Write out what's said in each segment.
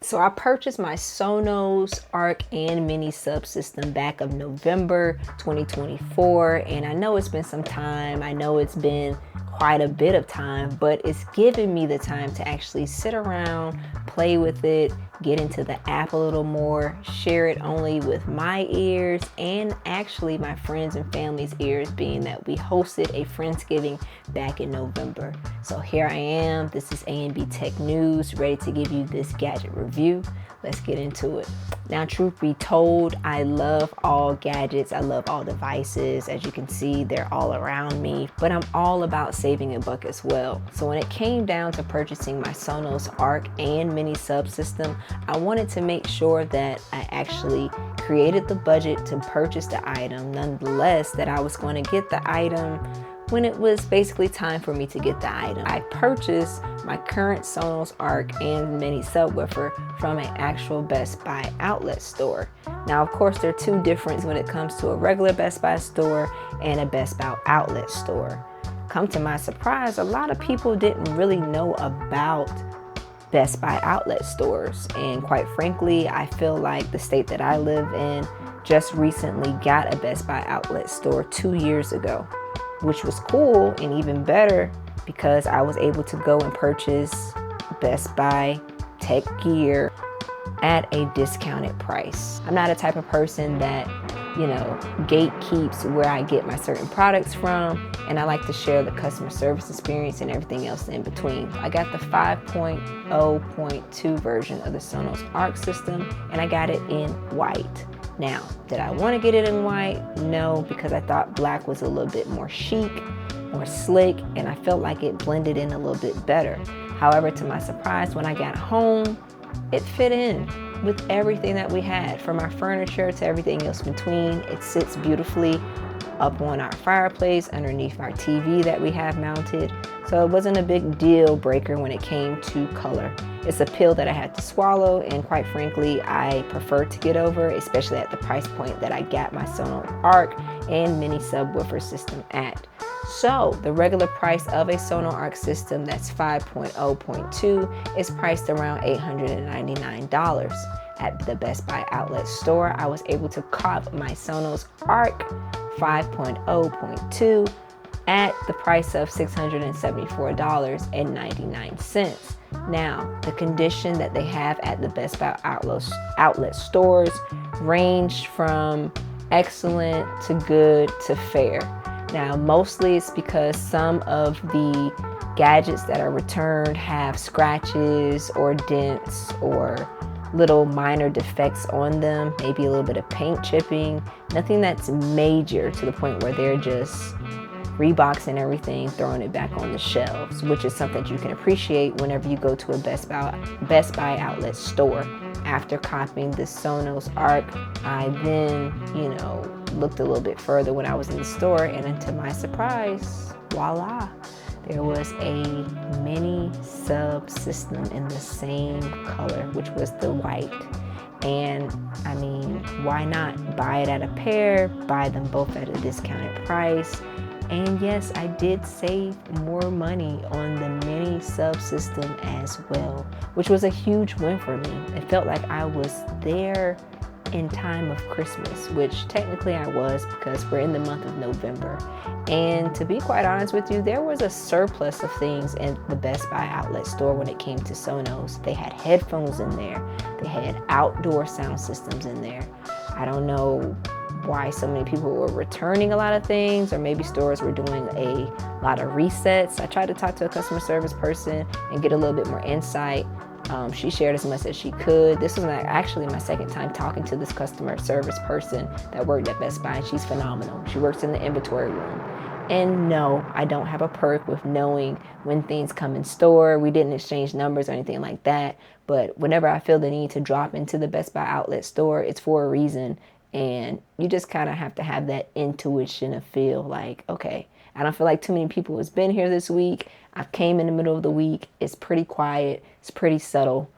So I purchased my Sonos Arc and Mini subsystem back of November 2024, and I know it's been some time. I know it's been quite a bit of time, but it's given me the time to actually sit around, play with it, get into the app a little more, share it only with my ears and actually my friends and family's ears, being that we hosted a Friendsgiving back in November. So here I am. This is A&B Tech News, ready to give you this gadget review. Let's get into it. Now, truth be told, I love all gadgets. I love all devices. As you can see, they're all around me, but I'm all about saving a buck as well. So when it came down to purchasing my Sonos Arc and Mini subsystem, I wanted to make sure that I actually created the budget to purchase the item, nonetheless, that I was going to get the item when it was basically time for me to get the item. I purchased my current Sonos Arc and Mini subwoofer from an actual Best Buy outlet store. Now, of course, there are two differences when it comes to a regular Best Buy store and a Best Buy outlet store. Come to my surprise, a lot of people didn't really know about Best Buy outlet stores. And quite frankly, I feel like the state that I live in just recently got a Best Buy outlet store 2 years ago, which was cool and even better because I was able to go and purchase Best Buy tech gear at a discounted price. I'm not a type of person that, gatekeeps where I get my certain products from, and I like to share the customer service experience and everything else in between. I got the 5.0.2 version of the Sonos Arc system, and I got it in white. Now, did I want to get it in white? No, because I thought black was a little bit more chic, more slick, and I felt like it blended in a little bit better. However, to my surprise, when I got home, it fit in with everything that we had, from our furniture to everything else between. It sits beautifully up on our fireplace, underneath our TV that we have mounted. So it wasn't a big deal breaker when it came to color. It's a pill that I had to swallow, and quite frankly, I prefer to get over, especially at the price point that I got my Sonos Arc and Mini subwoofer system at. So the regular price of a Sonos Arc system that's 5.0.2 is priced around $899. At the Best Buy outlet store, I was able to cop my Sonos Arc 5.0.2 at the price of $674.99. Now, the condition that they have at the Best Buy outlet stores range from excellent to good to fair. Now, mostly it's because some of the gadgets that are returned have scratches or dents or little minor defects on them, maybe a little bit of paint chipping, nothing that's major to the point where they're just reboxing everything, throwing it back on the shelves, which is something that you can appreciate whenever you go to a Best Buy outlet store. After copying the Sonos Arc, I then, looked a little bit further when I was in the store, and to my surprise, voila, there was a Mini subsystem in the same color, which was the white. And I mean, why not buy it at a pair, buy them both at a discounted price? And yes, I did save more money on the Mini subsystem as well, which was a huge win for me. It felt like I was there in time of Christmas, which technically I was, because we're in the month of November. And to be quite honest with you, there was a surplus of things in the Best Buy outlet store when it came to Sonos. They had headphones in there. They had outdoor sound systems in there. I don't know why so many people were returning a lot of things, or maybe stores were doing a lot of resets. I tried to talk to a customer service person and get a little bit more insight. She shared as much as she could. This was actually my second time talking to this customer service person that worked at Best Buy, and she's phenomenal. She works in the inventory room. And no, I don't have a perk with knowing when things come in store. We didn't exchange numbers or anything like that. But whenever I feel the need to drop into the Best Buy outlet store, it's for a reason. And you just kind of have to have that intuition of feel like, okay, I don't feel like too many people has been here this week. I came in the middle of the week. It's pretty quiet. It's pretty subtle.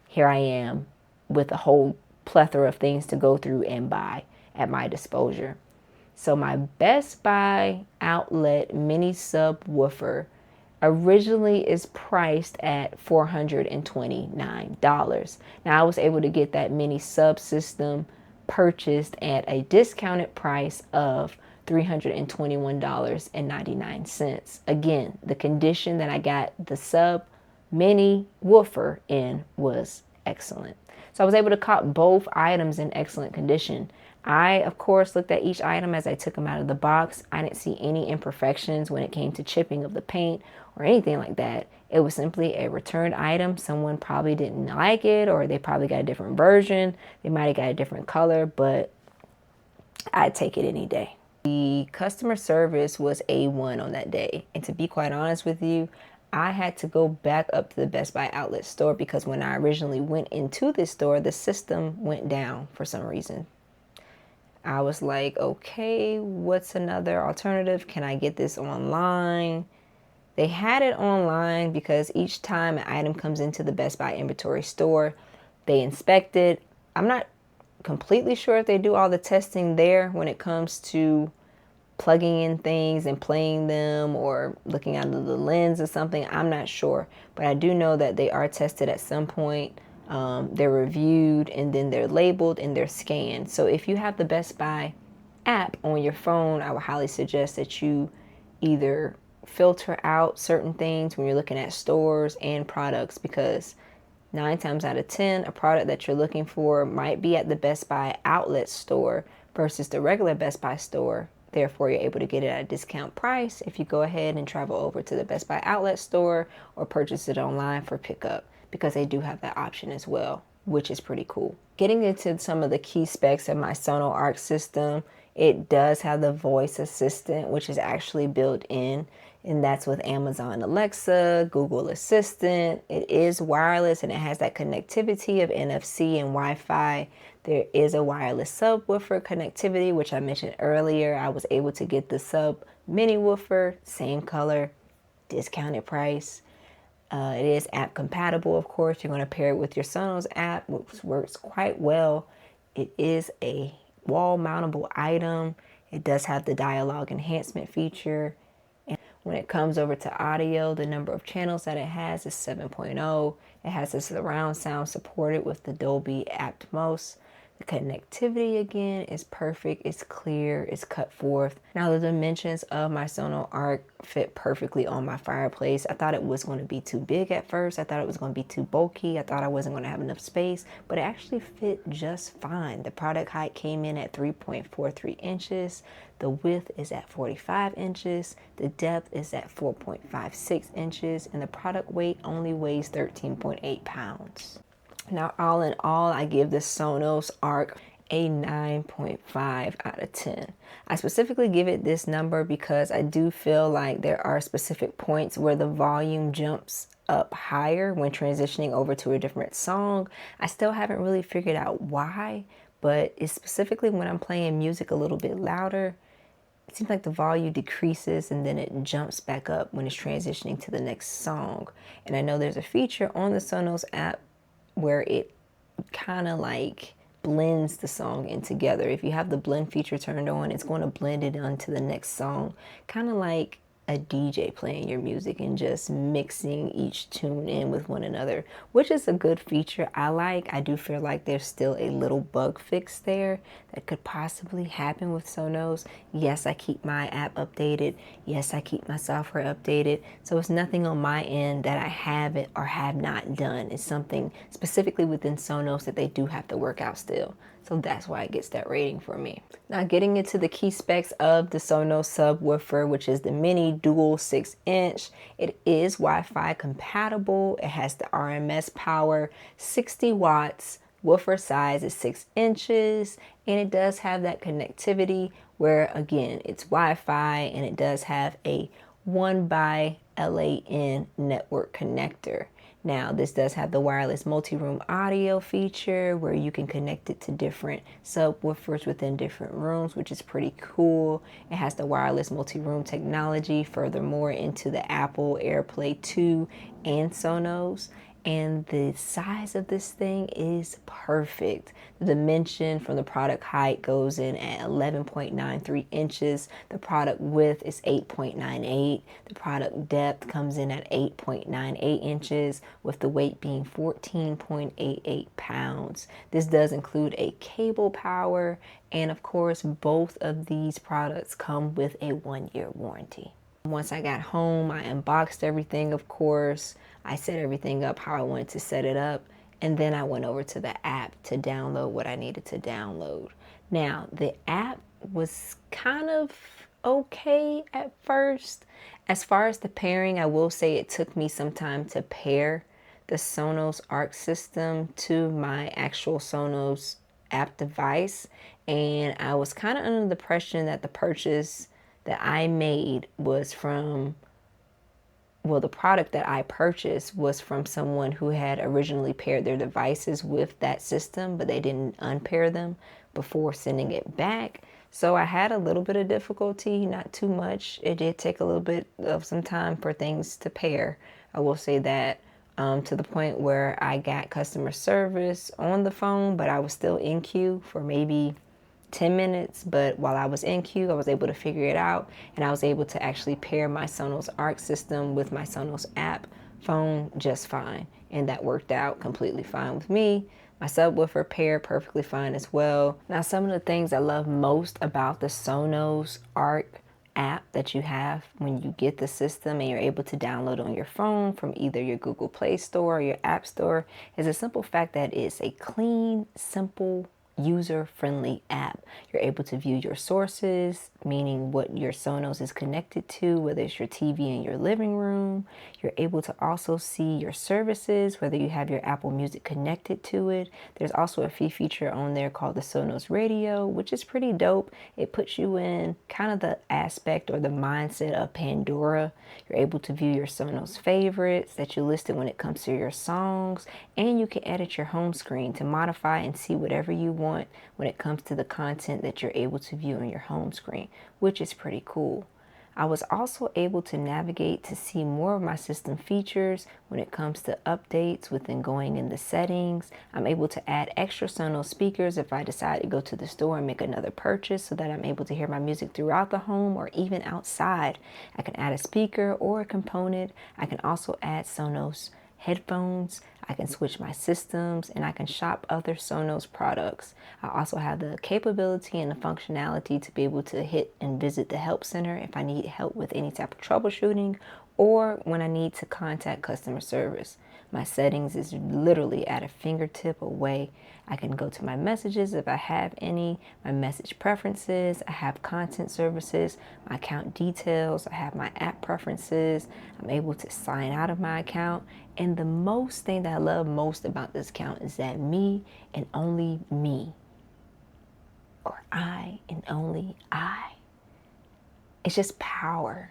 Here I am with a whole plethora of things to go through and buy at my disposal. So my Best Buy outlet Mini subwoofer originally is priced at $429. Now I was able to get that mini subsystem purchased at a discounted price of $321.99. Again, the condition that I got the sub mini woofer in was excellent. So I was able to cop both items in excellent condition. I, of course, looked at each item as I took them out of the box. I didn't see any imperfections when it came to chipping of the paint or anything like that. It was simply a returned item. Someone probably didn't like it, or they probably got a different version. They might have got a different color, but I'd take it any day. The customer service was A1 on that day. And to be quite honest with you, I had to go back up to the Best Buy outlet store because when I originally went into this store, the system went down for some reason. I was like, okay, what's another alternative? Can I get this online? They had it online because each time an item comes into the Best Buy inventory store, they inspect it. I'm not completely sure if they do all the testing there when it comes to plugging in things and playing them or looking out of the lens or something. I'm not sure, but I do know that they are tested at some point. They're reviewed and then they're labeled and they're scanned. So if you have the Best Buy app on your phone, I would highly suggest that you either filter out certain things when you're looking at stores and products, because 9 times out of 10, a product that you're looking for might be at the Best Buy outlet store versus the regular Best Buy store. Therefore, you're able to get it at a discount price if you go ahead and travel over to the Best Buy outlet store or purchase it online for pickup, because they do have that option as well, which is pretty cool. Getting into some of the key specs of my Sonos Arc system, it does have the voice assistant, which is actually built in, and that's with Amazon Alexa, Google Assistant. It is wireless and it has that connectivity of NFC and Wi-Fi. There is a wireless subwoofer connectivity, which I mentioned earlier. I was able to get the sub mini woofer, same color, discounted price. It is app compatible, of course. You're going to pair it with your Sonos app, which works quite well. It is a wall mountable item. It does have the dialogue enhancement feature. And when it comes over to audio, the number of channels that it has is 7.0. It has this surround sound supported with the Dolby Atmos. The connectivity again is perfect, it's clear, it's cut forth. Now the dimensions of my Sonos Arc fit perfectly on my fireplace. I thought it was going to be too big at first. I thought it was going to be too bulky. I thought I wasn't going to have enough space, but it actually fit just fine. The product height came in at 3.43 inches. The width is at 45 inches. The depth is at 4.56 inches. And the product weight only weighs 13.8 pounds. Now, all in all, I give this Sonos Arc a 9.5 out of 10. I specifically give it this number because I do feel like there are specific points where the volume jumps up higher when transitioning over to a different song. I still haven't really figured out why, but it's specifically when I'm playing music a little bit louder. It seems like the volume decreases and then it jumps back up when it's transitioning to the next song. And I know there's a feature on the Sonos app where it kind of like blends the song in together. If you have the blend feature turned on, it's going to blend it onto the next song, kind of like a DJ playing your music and just mixing each tune in with one another, which is a good feature I like. I do feel like there's still a little bug fix there that could possibly happen with Sonos. Yes, I keep my app updated. Yes, I keep my software updated. So it's nothing on my end that I haven't or have not done. It's something specifically within Sonos that they do have to work out still. So that's why it gets that rating for me. Now getting into the key specs of the Sonos subwoofer, which is the mini dual 6-inch. It is Wi-Fi compatible. It has the RMS power, 60 watts. Woofer size is 6 inches. And it does have that connectivity where, again, it's Wi-Fi and it does have a 1x LAN network connector. Now, this does have the wireless multi-room audio feature where you can connect it to different subwoofers within different rooms, which is pretty cool. It has the wireless multi-room technology, furthermore into the Apple AirPlay 2 and Sonos. and the size of this thing is perfect. The dimension from the product height goes in at 11.93 inches. The product width is 8.98. The product depth comes in at 8.98 inches, with the weight being 14.88 pounds. This does include a cable power, and of course, both of these products come with a 1-year warranty. Once I got home, I unboxed everything, of course. I set everything up how I wanted to set it up, and then I went over to the app to download what I needed to download. Now, the app was kind of okay at first. As far as the pairing, I will say it took me some time to pair the Sonos Arc system to my actual Sonos app device, and I was kind of under the impression that the purchase that I made was from, well, the product that I purchased was from someone who had originally paired their devices with that system, but they didn't unpair them before sending it back. So I had a little bit of difficulty, not too much. It did take a little bit of some time for things to pair. I will say that, to the point where I got customer service on the phone, but I was still in queue for maybe 10 minutes, but while I was in queue, I was able to figure it out, and I was able to actually pair my Sonos Arc system with my Sonos app phone just fine, and that worked out completely fine with me. My subwoofer paired perfectly fine as well. Now, some of the things I love most about the Sonos Arc app that you have when you get the system and you're able to download on your phone from either your Google Play Store or your App Store is the simple fact that it's a clean, simple, user-friendly app. You're able to view your sources, meaning what your Sonos is connected to, whether it's your TV in your living room. You're able to also see your services, whether you have your Apple Music connected to it. There's also a free feature on there called the Sonos Radio, which is pretty dope. It puts you in kind of the aspect or the mindset of Pandora. You're able to view your Sonos favorites that you listed when it comes to your songs, and you can edit your home screen to modify and see whatever you want when it comes to the content that you're able to view on your home screen, which is pretty cool. I was also able to navigate to see more of my system features when it comes to updates within going in the settings. I'm able to add extra Sonos speakers if I decide to go to the store and make another purchase so that I'm able to hear my music throughout the home or even outside. I can add a speaker or a component. I can also add Sonos headphones. I can switch my systems, and I can shop other Sonos products. I also have the capability and the functionality to be able to hit and visit the help center if I need help with any type of troubleshooting or when I need to contact customer service. My settings is literally at a fingertip away. I can go to my messages if I have any, my message preferences, I have content services, my account details, I have my app preferences. I'm able to sign out of my account. And the most thing that I love most about this account is that me and only me, or I and only I, it's just power.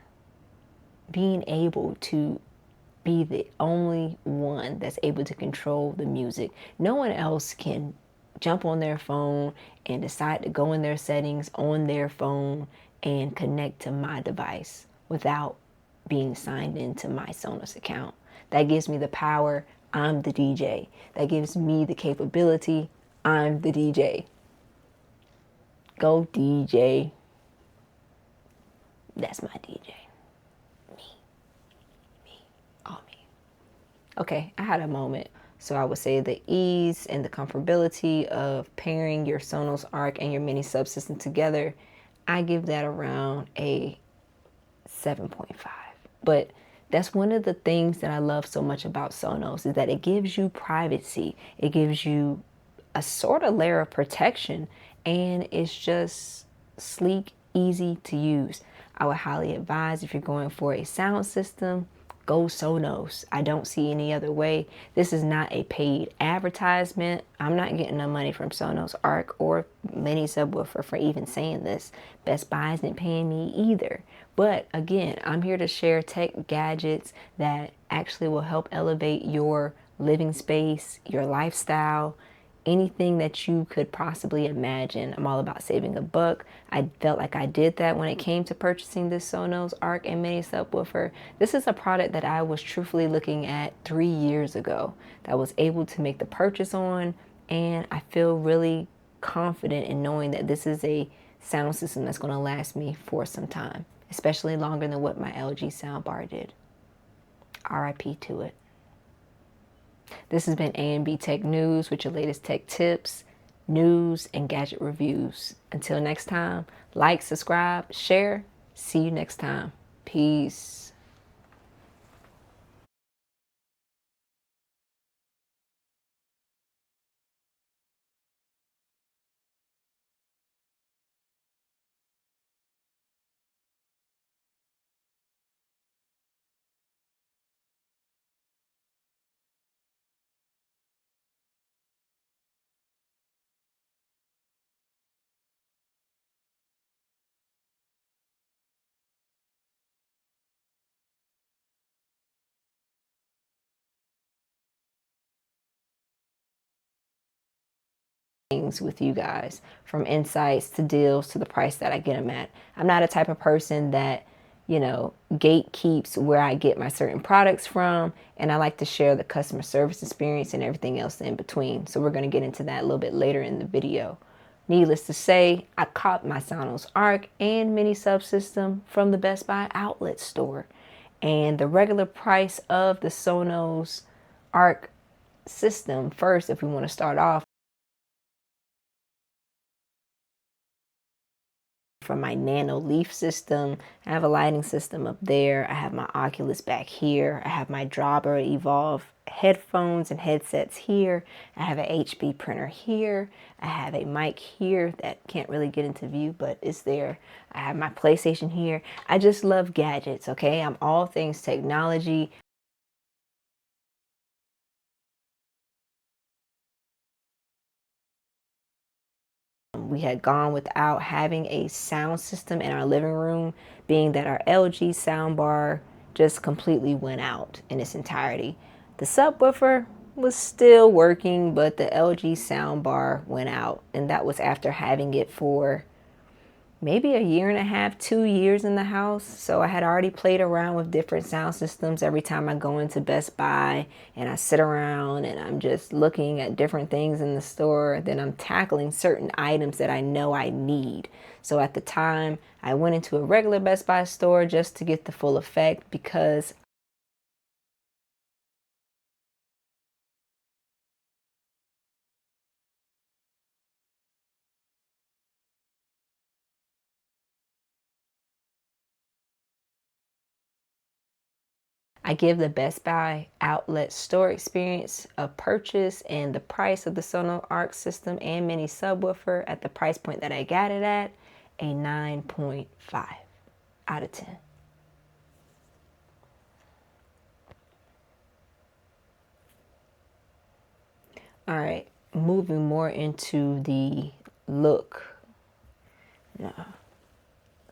Being able to be the only one that's able to control the music. No one else can jump on their phone and decide to go in their settings on their phone and connect to my device without being signed into my Sonos account. That gives me the power. I'm the DJ. That gives me the capability. I'm the DJ. Go DJ. That's my DJ. Okay, I had a moment. So I would say the ease and the comfortability of pairing your Sonos Arc and your mini subsystem together, I give that around a 7.5. But that's one of the things that I love so much about Sonos is that it gives you privacy. It gives you a sort of layer of protection, and it's just sleek, easy to use. I would highly advise if you're going for a sound system, go Sonos. I don't see any other way. This is not a paid advertisement. I'm not getting no money from Sonos Arc or Mini Subwoofer for even saying this. Best Buy isn't paying me either. But again, I'm here to share tech gadgets that actually will help elevate your living space, your lifestyle, anything that you could possibly imagine. I'm all about saving a buck. I felt like I did that when it came to purchasing this Sonos Arc and Mini subwoofer. This is a product that I was truthfully looking at 3 years ago that I was able to make the purchase on, and I feel really confident in knowing that this is a sound system that's going to last me for some time, especially longer than what my LG soundbar did. RIP to it. This has been A&B Tech News with your latest tech tips, news, and gadget reviews. Until next time, like, subscribe, share. See you next time. Peace. With you guys, from insights to deals to the price that I get them at. I'm not a type of person that, gatekeeps where I get my certain products from, and I like to share the customer service experience and everything else in between. So we're going to get into that a little bit later in the video. Needless to say, I caught my Sonos Arc and Mini subsystem from the Best Buy outlet store, and the regular price of the Sonos Arc system, first, if we want to start off, from my Nano Leaf system. I have a lighting system up there. I have my Oculus back here. I have my Jabra Evolve headphones and headsets here. I have an HP printer here. I have a mic here that can't really get into view, but it's there. I have my PlayStation here. I just love gadgets, okay? I'm all things technology. We had gone without having a sound system in our living room, being that our LG soundbar just completely went out in its entirety. The subwoofer was still working, but the LG soundbar went out, and that was after having it for maybe a year and a half, 2 years in the house. So I had already played around with different sound systems every time I go into Best Buy and I sit around and I'm just looking at different things in the store. Then I'm tackling certain items that I know I need. So at the time, I went into a regular Best Buy store just to get the full effect, because I give the Best Buy outlet store experience of purchase and the price of the Sonos Arc system and Mini subwoofer at the price point that I got it at a 9.5 out of 10. All right, moving more into the look. No.